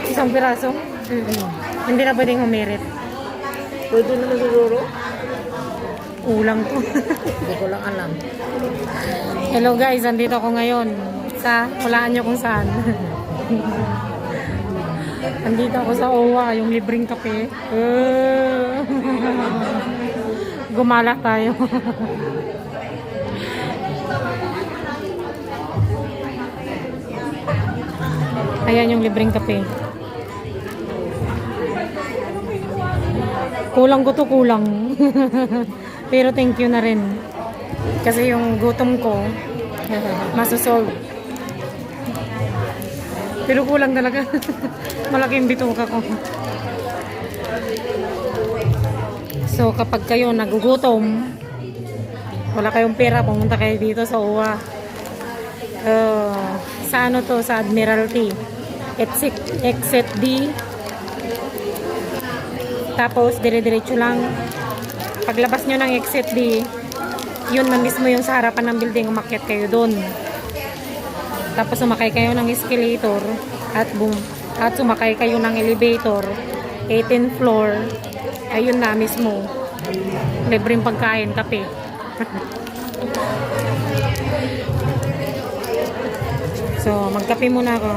Isang piraso? Hindi na pwedeng humirit. Pwede naman siguro. Ulang ko. Hindi ko lang alam. Hello guys, andito ako ngayon sa, walaan nyo kung saan. Andito ako sa OWA, yung libreng kape. Gumala tayo. Ayan yung libreng kape. Kulang ko to, kulang. Pero thank you na rin. Kasi yung gutom ko, masosolve. Pero kulang talaga. Malaking bituka ko. So kapag kayo nagugutom, wala kayong pera, pumunta kayo dito sa OWA. Sa ano to, sa Admiralty. Exit D. Tapos dire-diretso lang. Paglabas nyo ng exit D, yun na mismo yung sa harapan ng building, umakyat kayo doon. Tapos sumakay kayo ng escalator at sumakay kayo ng elevator, 18th floor, ayun na mismo. Libreng pagkain, kape. So, magkape muna ako.